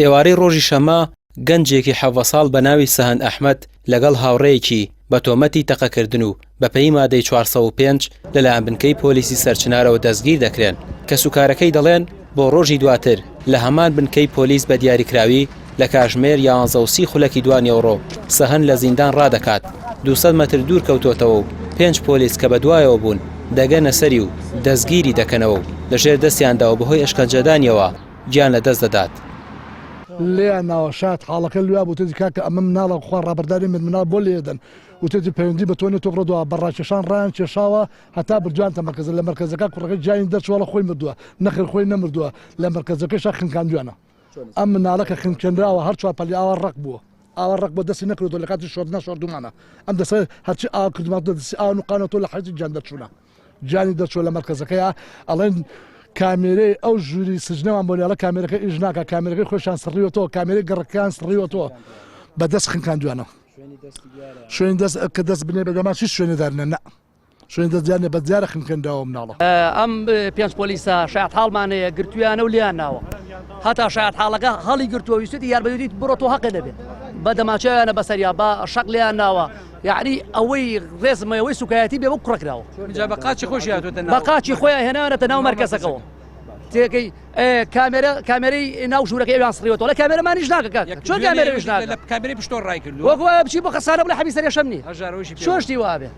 ئێوارەی ڕۆژی شەمە گەنجێکی 7 ساڵ بە ناوی سەهەن ئەحمەد لەگەڵ هاوڕێیەکی بە تۆمەتی تەقەکردن و بەپێی مادەی 405 لەلایەن بنکەی پۆلیسی سەرچنارەوە دەستگیر دەکرێن کە سوکارەکەی دەڵێن بۆ ڕۆژی دواتر لە هەمان بنکەی پۆلیس بە دیاریکراوی لە کاتژمێر 11:30 خولەکی دوانیەوڕۆ سەهەن لە زیندان ڕادەکات 200 مەتر دوور کەوتۆتەوە و 5 پۆلیس کە بەدوایەوە بوون دەگەنە سەری و دەستگیری دەکەنەوە و لەژێر دەستیانداوە بەهۆی ئەشکەنجەدانیەوە گیان لە دەست دەدات. لێ ناوەشات حاڵەکە لوا بوو تێدی کاکە ئەمە مناڵە خوا ڕابرداری من مناڵ بۆ لێدەن و تێدی پەیوەندی بەتوانێت تۆ بڕۆ بەڕاکێشان ڕایان کێشاوە هەتا بردووانتە مەرکەز لە مەرکەزەکە کوڕەکەی جیانی دەرچووە خۆی مردووە نەخێر خۆی نەمردووە لە مەرکەزەکەیشا خنکاندوانە ئەم مناڵەکە خنکێنراوە هەر چوار پەلی ئاوا ڕق بووە ئاوا ڕق بۆ دەستی نەکردو لە کاتی شۆردنا شۆردومانە ئەم دەسێ هەرچی ئاوا کردمان دەستی ئاوا نوقانەوە لە حەجی جان دەرچوونە جانی دەرچووە لە مەرکەزەکەیە ئەڵێن کامێرەی ئەو ژووری سژنەوان بۆنیاڵە کامێرەکە ئیژ ناکە کامێرەکەی خۆشان سڕیوەتەوە کامێرەی گەڕەکەیان سڕیوەتەوە بە دەست خنکاندوانە شوێنی دەست کە دەست بنێ بەدەمان چی شوێنێدارنە نە شوێنی دەستیانێ بە دیارە خنکەنداوە مناڵە ئەم 5 پۆلیسە شایەت حاڵمانەیە گرتویانە و لیان ناوە هەتا شایەت حاڵەکە هەڵی گرتووە ویستی یاربەدیت بڕۆ تۆ حەقی دەبێت بە دەماچەیانە بەسەریا بە شەق لیان ناوە یعنی ئەوەی ڕێزمەوەی سوکایەتی بێ بە کوڕکراوە بە قاچی خۆشی هاتووەتە بە قاچی خۆیان هێنانەتە ناو مەرکەزەکەەوە تێکەی کامێرەی ناو ژوورەکە ئێوان سڕیوەتەوە لە کامێرەمانیش ناکە چۆن کامێرەش ناکە لە کامێرەی پشتۆ ڕای کردووە وەکو بچی بۆ خەسارە بڵێ حەبی سەر شەمنی چۆشتی وابێ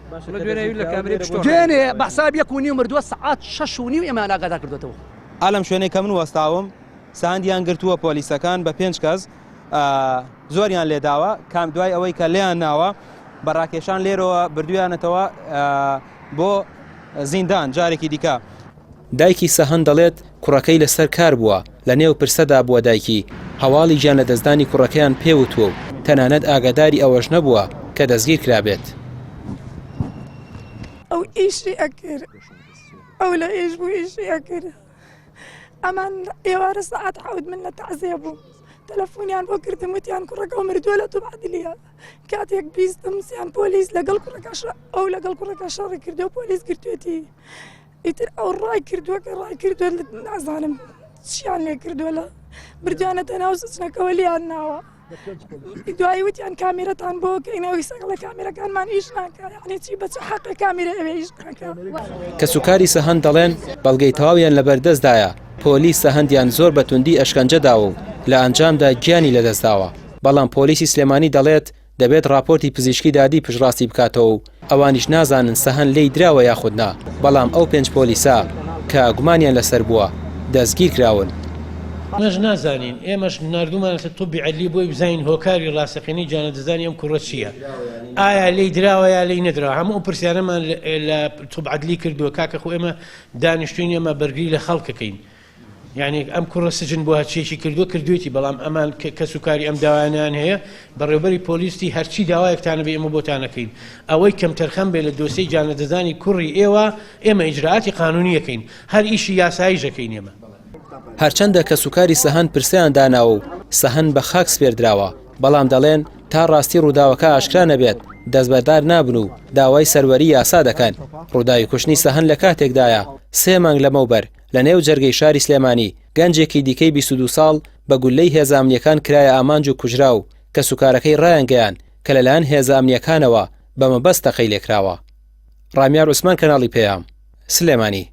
دوێنێ بە حساب 1:30 مردووە سەعات 6:30 ئێمە ئاگادار کردوێتەوە. ئالەم شوێنەی کە من وەستاوم ساندیان گرتووە پۆلیسەکان بە 5 کەس زۆریان لێداوە کام دوای ئەوەی کە لێیان ناوە بەڕاکێشان لێرەوە بردویانەتەوە بۆ زیندان جارێکی دیکە. دایکی سەهەن دەڵێت کوڕەکەی لەسەر کار بووە لە نێو پرسەدا بووە دایکی هەواڵی گیان لە دەستدانی کوڕەکەیان پێوتووە و تەنانەت ئاگاداری ئەوەش نەبووە کە دەستگیر کرابێت. ئەو ئیشی ئەکرد ئەو لە ئێش بوو ئیشی ئەکرد ئەمان ئێوارە سەعات 7 من لە تەعزیە بوو تەلەفۆنیان بۆ کردم وتیان کوڕەکە مردووە لە توبعدلیە کاتێک بیستم سیان پۆلیس لەگەڵ کوڕەکەش ئەو لەگەڵ کوڕەکە شەڕی کردو پۆلیس گرتوێتی ئیتر ئەو ڕای کردووە کە ڕای کردووە نازانم چیان لێ کردووە لە بردوانەتە ناو سچنەکەەوە لیان ناوە دوایی وتیان کامێرەتان بۆ کەینەوەی سەگڵە کامێرەکانمان ئیش ناکە یعنی چی بەچ حەقی کامێرە ئەوێ ئیش ناکە. کە سوکاری سەهەن دەڵێن بەڵگەی تەواویان لەبەردەستدایە پۆلیس سەهەندیان زۆر بە توندی ئەشکەنجەداوە و لە ئەنجامدا گیانی لەدەستداوە بەڵام پۆلیسی سلێمانی دەڵێت دەبێت راپۆرتی پزیشکی دادی پشڕاستی بکاتەوە و ئەوانیش نازانن سەهەن لێی دراوە یاخودنا بەڵام ئەو 5 پۆلیسا کە گومانیان لەسەر بووە دەستگیر کراون. مەش نازانین ئێمەش نردومانەتە تۆبی عەدلی بۆی بزانین هۆکاری ڕاستەقینەی جانەدەزانی ئەم کوڕە چییە ئایا لێی دراوە یا لێی نەدراوە هەموو پرسیارەمان لە تۆب عەدلی کردووە کاکە خۆ ئێمە دانیشتوین ئێمە بەرگری لە خەڵکەکەین یعنی ئەم کوڕە سجن بۆ هەرچێکی کردوێتی بەڵام ئەمان کە سوکاری ئەم داوایانیان هەیە بەڕێوەبەری پۆلیستی هەرچی داوایەکتانە بێ ئێمە بۆتانەکەین ئەوەی کەم تەرخەم بێ لە دۆسەی جانەدەزانی کوڕی ئێمە ئیجراعاتی قانونیەکەین هەر ئیشی یاساییژەکەین ئێمە. هەرچەندە کە سوکاری سەهەن پرسیان داناوە و سەهەن بە خاک سپێردراوە بەڵام دەڵێن تا ڕاستی ڕووداوەکە ئاشکرا نەبێت دەستبەردار نابن و داوای سەروەری یاسا دەکەن. ڕووداوی کوشتنی سەهەن لە کاتێکدایە 3 مانگ لەمەوبەر لە نێو جەرگەی شاری سلێمانی گەنجێکی دیکەی 22 ساڵ بە گولەی هێزە ئەمنیەکان کرایە ئامانج و کوژرا و کە سوکارەکەی ڕایانگەیان کە لەلایەن هێزە ئەمنیەکانەوە بە مەبەست تەقەی لێکراوە. ڕامیار عوسمان کەناڵی پێیام سلێمانی.